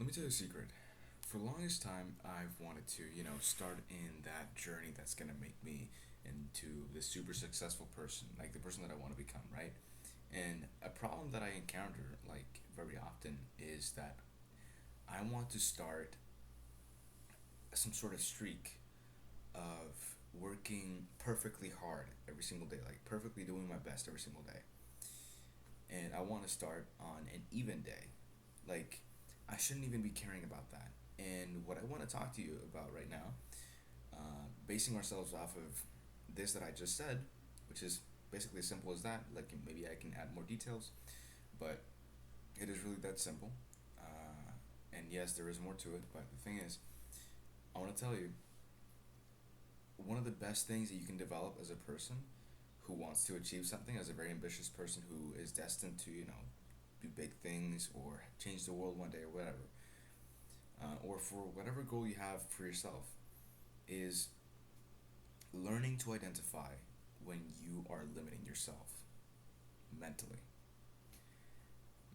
me tell you a secret. For the longest time, I've wanted to, start in that journey that's gonna make me into the super successful person, like the person that I want to become, right? And a problem that I encounter, like, very often is that I want to start some sort of streak of working perfectly hard every single day, like perfectly doing my best every single day. And I want to start on an even day. Like, I shouldn't even be caring about that. And what I want to talk to you about right now, basing ourselves off of this that I just said, which is basically as simple as that. Like, maybe I can add more details, but it is really that simple. And yes, there is more to it, but the thing is, I want to tell you one of the best things that you can develop as a person who wants to achieve something, as a very ambitious person who is destined to, do big things or change the world one day or whatever, or for whatever goal you have for yourself, is learning to identify when you are limiting yourself mentally.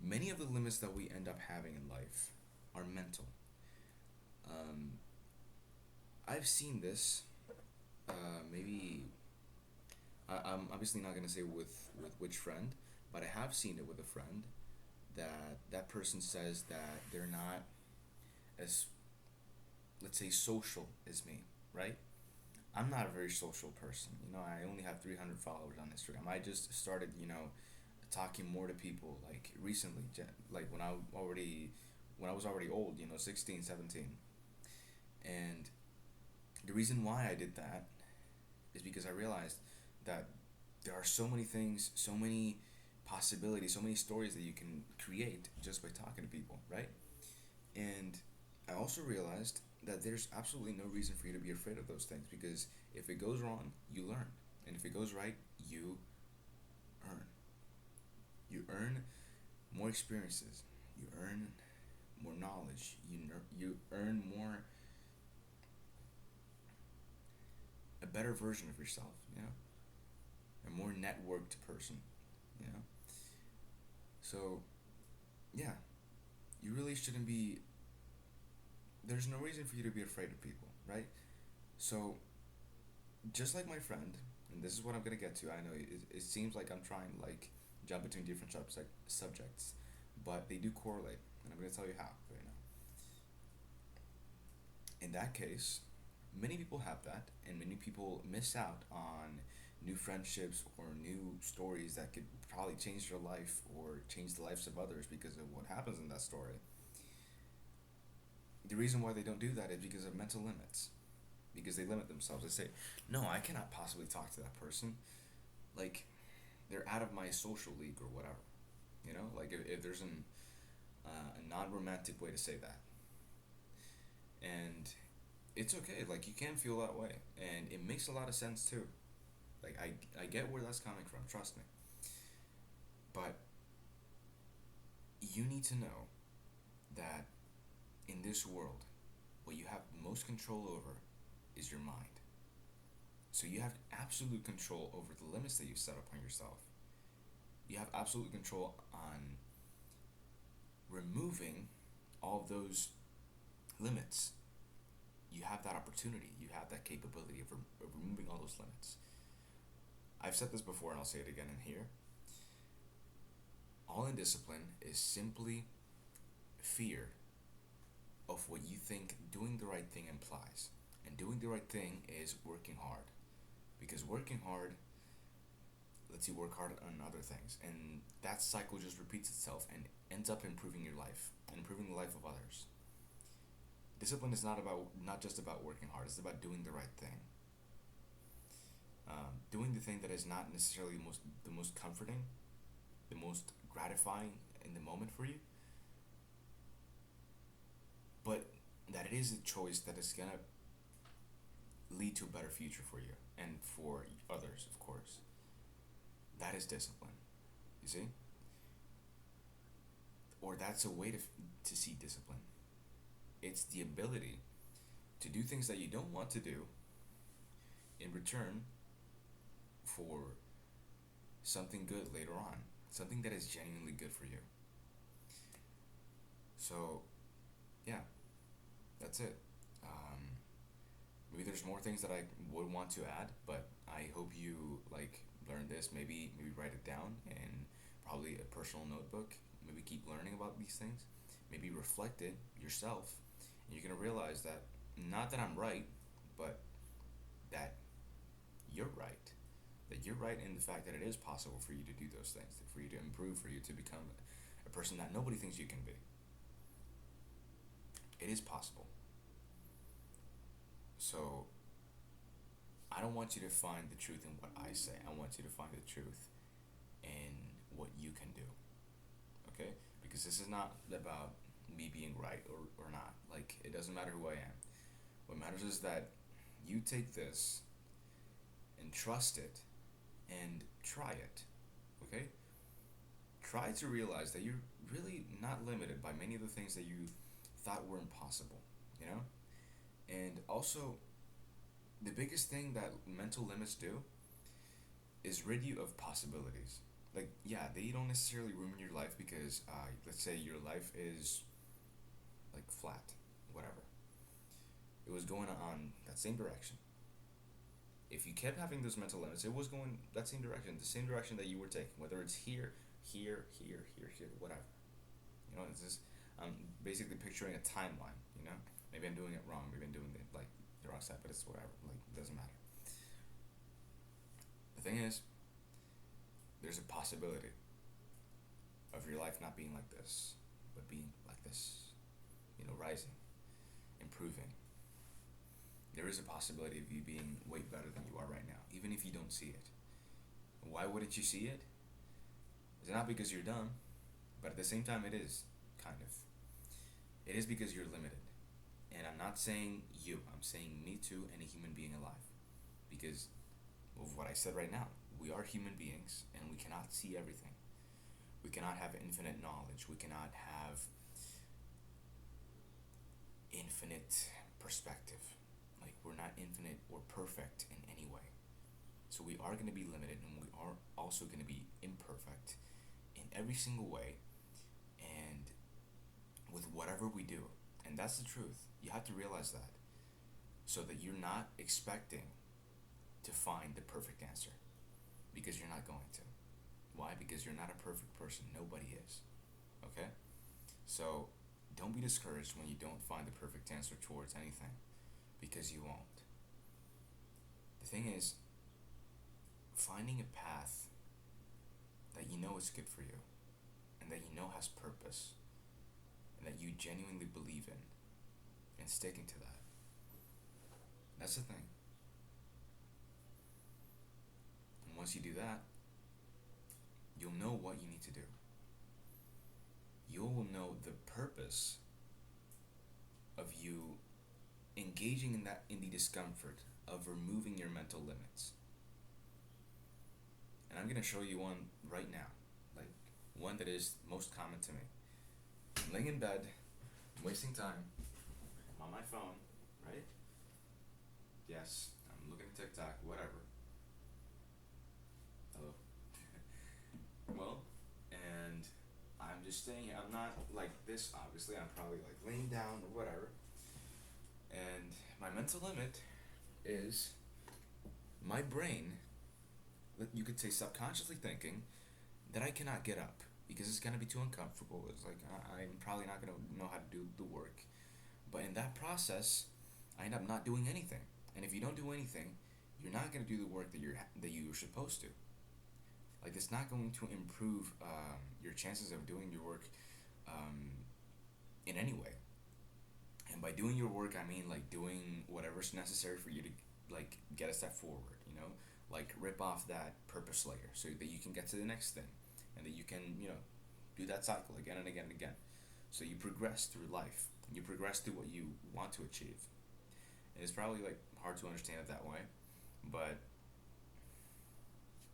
Many of the limits that we end up having in life are mental. Um, I've seen this. Maybe I'm obviously not gonna say with which friend, but I have seen it with a friend that that person says that they're not as, let's say, social as me, right? I'm not a very social person. I only have 300 followers on Instagram. I just started, talking more to people like recently, like when I was already old, 16, 17. And the reason why I did that is because I realized that there are so many things, so many possibilities, so many stories that you can create just by talking to people, right? And I also realized that there's absolutely no reason for you to be afraid of those things because if it goes wrong, you learn. And if it goes right, you earn. You earn more experiences. You earn more knowledge. You earn a better version of yourself, a more networked person, you know. So, yeah, you really shouldn't be. There's no reason for you to be afraid of people, right? So, just like my friend, and this is what I'm gonna get to. I know it seems like I'm trying to like jump between different subjects, but they do correlate, and I'm gonna tell you how right now. In that case, many people have that, and many people miss out on new friendships or new stories that could probably change their life or change the lives of others because of what happens in that story. The reason why they don't do that is because of mental limits. Because they limit themselves. They say, no, I cannot possibly talk to that person. Like, they're out of my social league or whatever. Like if there's a non romantic way to say that. And it's okay. Like, you can feel that way. And it makes a lot of sense too. Like, I get where that's coming from, trust me. But you need to know that in this world, what you have most control over is your mind. So you have absolute control over the limits that you set up on yourself. You have absolute control on removing all of those limits. You have that opportunity. You have that capability of removing all those limits. I've said this before and I'll say it again in here. All indiscipline is simply fear of what you think doing the right thing implies. And doing the right thing is working hard. Because working hard lets you work hard on other things. And that cycle just repeats itself and ends up improving your life and improving the life of others. Discipline is not just about working hard, it's about doing the right thing. Doing the thing that is not necessarily the most comforting, the most gratifying in the moment for you, but that it is a choice that is gonna lead to a better future for you and for others, of course. That is discipline. You see? Or that's a way to see discipline. It's the ability to do things that you don't want to do in return for something good later on, something that is genuinely good for you. So, yeah, that's it. Maybe there's more things that I would want to add, but I hope you like learn this. Maybe write it down in probably a personal notebook. Maybe keep learning about these things. Maybe reflect it yourself, and you're gonna realize that not that I'm right, but that you're right. That you're right in the fact that it is possible for you to do those things, for you to improve, for you to become a person that nobody thinks you can be. It is possible. So I don't want you to find the truth in what I say. I want you to find the truth in what you can do. Okay? Because this is not about me being right or not. Like, it doesn't matter who I am. What matters is that you take this and trust it and try it. Okay? Try to realize that you're really not limited by many of the things that you thought were impossible. You know? And also, the biggest thing that mental limits do is rid you of possibilities. Like, yeah, they don't necessarily ruin your life because, let's say your life is like flat, whatever. It was going on that same direction. If you kept having those mental limits, it was going that same direction, the same direction that you were taking, whether it's here, here, whatever. You know, it's just, I'm basically picturing a timeline, you know? Maybe I'm doing it wrong, maybe I'm doing it like the wrong side, but it's whatever, like, it doesn't matter. The thing is, there's a possibility of your life not being like this, but being like this, you know, rising, improving. There is a possibility of you being way better than you are right now, even if you don't see it. Why wouldn't you see it? It's not because you're dumb, but at the same time, it is, kind of. It is because you're limited. And I'm not saying you, I'm saying me too, any human being alive. Because of what I said right now, we are human beings and we cannot see everything. We cannot have infinite knowledge. We cannot have infinite perspective. Like, we're not infinite or perfect in any way. So we are going to be limited and we are also going to be imperfect in every single way and with whatever we do. And that's the truth. You have to realize that so that you're not expecting to find the perfect answer because you're not going to. Why? Because you're not a perfect person. Nobody is. Okay? So don't be discouraged when you don't find the perfect answer towards anything because you won't. The thing is, finding a path that you know is good for you and that you know has purpose and that you genuinely believe in and sticking to that. That's the thing. And once you do that, you'll know what you need to do. You will know the purpose of you engaging in the discomfort of removing your mental limits. And I'm gonna show you one right now, like one that is most common to me. I'm laying in bed, I'm wasting time. I'm on my phone, right? Yes, I'm looking at TikTok, whatever. Hello. Well, and I'm just staying here. I'm not like this, obviously. I'm probably like laying down or whatever. And my mental limit is my brain, you could say subconsciously thinking that I cannot get up because it's gonna be too uncomfortable. It's like I'm probably not gonna know how to do the work. But in that process, I end up not doing anything. And if you don't do anything, you're not gonna do the work that you're supposed to. Like, it's not going to improve your chances of doing your work um, in any way. And by doing your work, I mean like doing whatever's necessary for you to like get a step forward. You know, like rip off that purpose layer so that you can get to the next thing, and that you can do that cycle again and again and again. So you progress through life. You progress through what you want to achieve. And it's probably like hard to understand it that way, but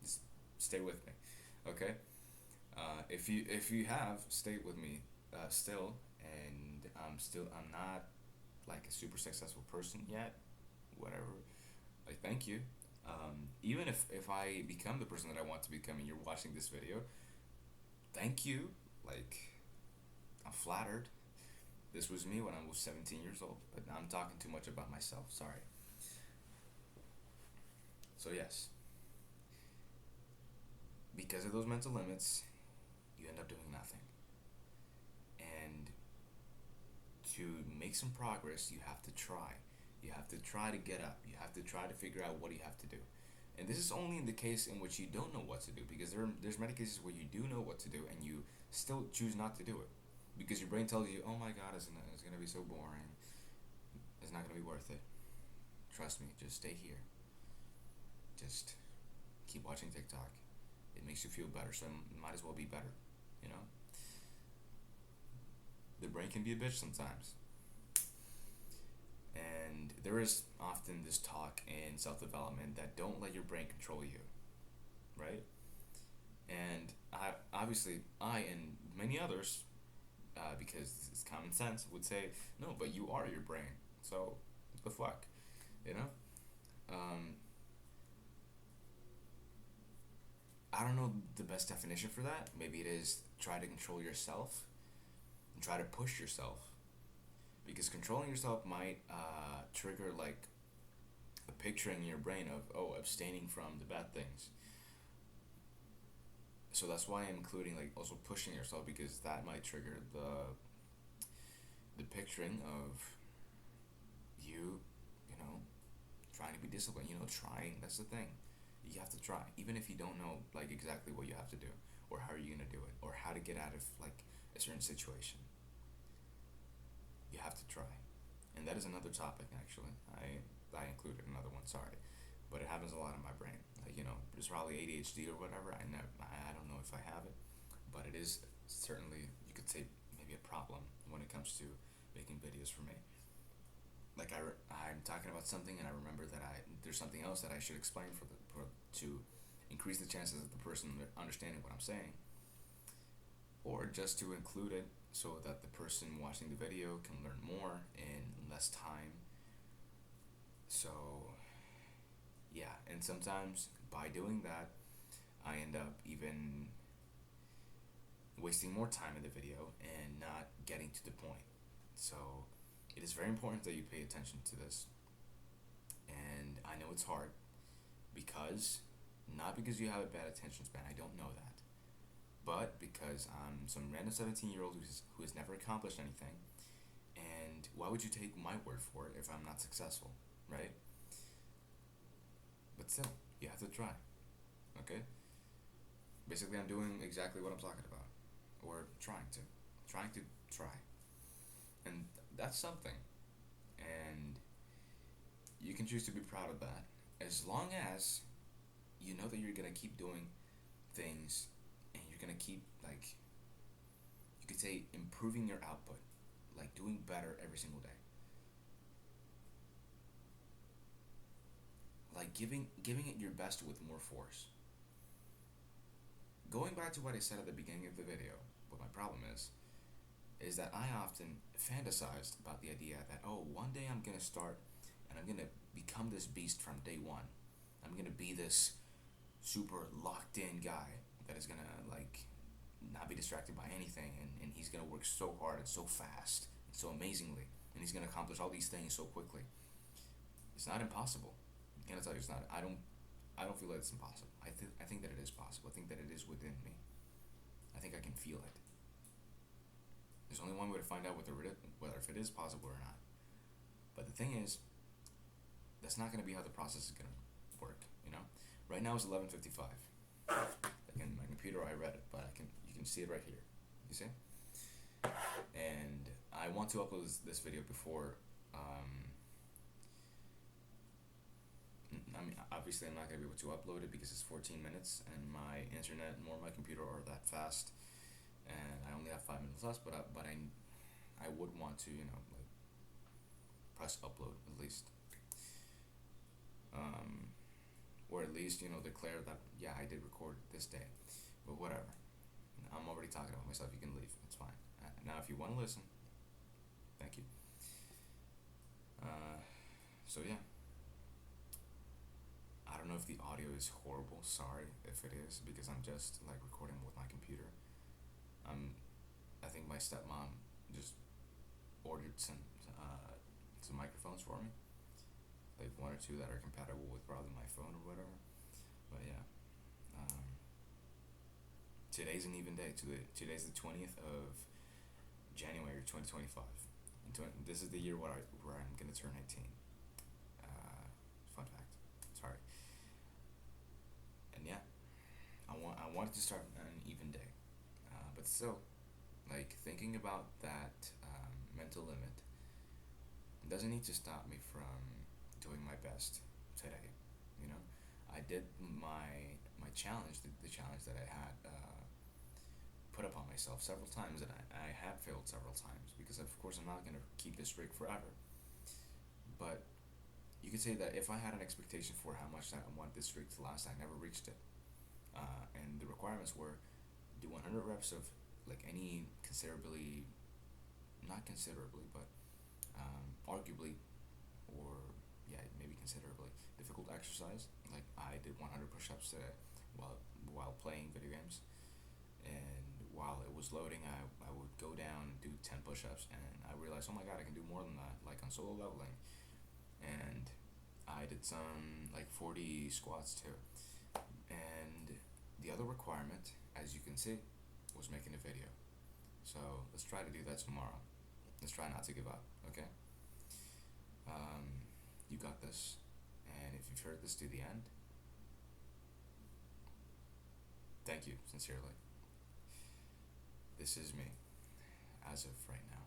just stay with me, okay? If you have stayed with me still, and I'm not like a super successful person yet, whatever. Like, thank you. Even if I become the person that I want to become, and you're watching this video, thank you. Like, I'm flattered. This was me when I was 17 years old, but I'm talking too much about myself. Sorry. So yes, because of those mental limits, you end up doing nothing. And to make some progress, you have to try. You have to try to get up. You have to try to figure out what you have to do. And this is only in the case in which you don't know what to do, because there's many cases where you do know what to do and you still choose not to do it because your brain tells you, oh my god, it's gonna be so boring. It's not gonna be worth it. Trust me, just stay here. Just keep watching TikTok. It makes you feel better, so it might as well be better. You know, the brain can be a bitch sometimes. And there is often this talk in self development that don't let your brain control you, right? And I and many others, because it's common sense, would say, no, but you are your brain. So, what the fuck, you know? Um, I don't know the best definition for that. Maybe it is try to control yourself and try to push yourself, because controlling yourself might trigger like a picture in your brain of, oh, abstaining from the bad things. So that's why I'm including like also pushing yourself, because that might trigger the picturing of you, you know, trying to be disciplined. You know, trying. That's the thing. You have to try, even if you don't know like exactly what you have to do, or how are you gonna do it, or how to get out of like a certain situation. You have to try, and that is another topic actually. I included another one. Sorry, but it happens a lot in my brain. Like, you know, it's probably ADHD or whatever. I don't know if I have it, but it is certainly, you could say, maybe a problem when it comes to making videos for me. Like I'm talking about something and I remember that there's something else that I should explain to increase the chances of the person understanding what I'm saying, or just to include it so that the person watching the video can learn more in less time. So yeah, and sometimes by doing that, I end up even wasting more time in the video and not getting to the point. So it is very important that you pay attention to this. And I know it's hard because, not because you have a bad attention span, I don't know that, but because I'm some random 17-year-old who has never accomplished anything. And why would you take my word for it if I'm not successful, right? But still, you have to try, okay? Basically, I'm doing exactly what I'm talking about, or trying to try, and that's something. And you can choose to be proud of that, as long as you know that you're gonna keep doing things, and you're gonna keep, like, you could say, improving your output, like doing better every single day, like giving it your best with more force. Going back to what I said at the beginning of the video, what my problem is that I often fantasized about the idea that, oh, one day I'm gonna start and I'm gonna become this beast from day one. I'm gonna be this super locked in guy that is gonna, like, not be distracted by anything, and he's gonna work so hard and so fast and so amazingly, and he's gonna accomplish all these things so quickly. It's not impossible. I'm gonna tell you, it's not. I don't feel like it's impossible. I think that it is possible. I think that it is within me. I think I can feel it. There's only one way to find out whether if it is possible or not. But the thing is, that's not going to be how the process is going to work. You know, right now it's 11:55. Again, my computer, I read it, but you can see it right here. You see? And I want to upload this video before. I mean, obviously, I'm not gonna be able to upload it because it's 14 minutes, and my internet nor my computer are that fast, and I only have 5 minutes left. I would want to, you know, like, press upload at least, or at least, you know, declare that, yeah, I did record this day. But whatever, I'm already talking about myself. You can leave. It's fine. Now, if you want to listen, thank you. So yeah. I don't know if the audio is horrible. Sorry if it is, because I'm just like recording with my computer. I think my stepmom just some uh, some microphones for me, like one or two that are compatible with probably my phone or whatever. But yeah, um, today's an even day. Today's the 20th of January 2025. This is the year where I'm gonna turn 18. Fun fact. Sorry. And yeah, I wanted to start on an even day, but still, like thinking about that mental limit doesn't need to stop me from doing my best today. You know, I did my challenge, the challenge that I had put upon myself several times, and I have failed several times because of course I'm not gonna keep this streak forever. But you could say that if I had an expectation for how much I want this streak to last, I never reached it. And the requirements were do 100 reps of like any considerably, not considerably, but arguably, or yeah, maybe considerably difficult exercise. Like I did 100 push-ups today while playing video games, and while it was loading, I would go down and do 10 push-ups, and I realized, oh my god, I can do more than that, like on solo leveling. And I did some like 40 squats too. And the other requirement, as you can see, was making a video. So let's try to do that tomorrow. Let's try not to give up, okay? You got this. And if you've heard this to the end, thank you, sincerely. This is me, as of right now.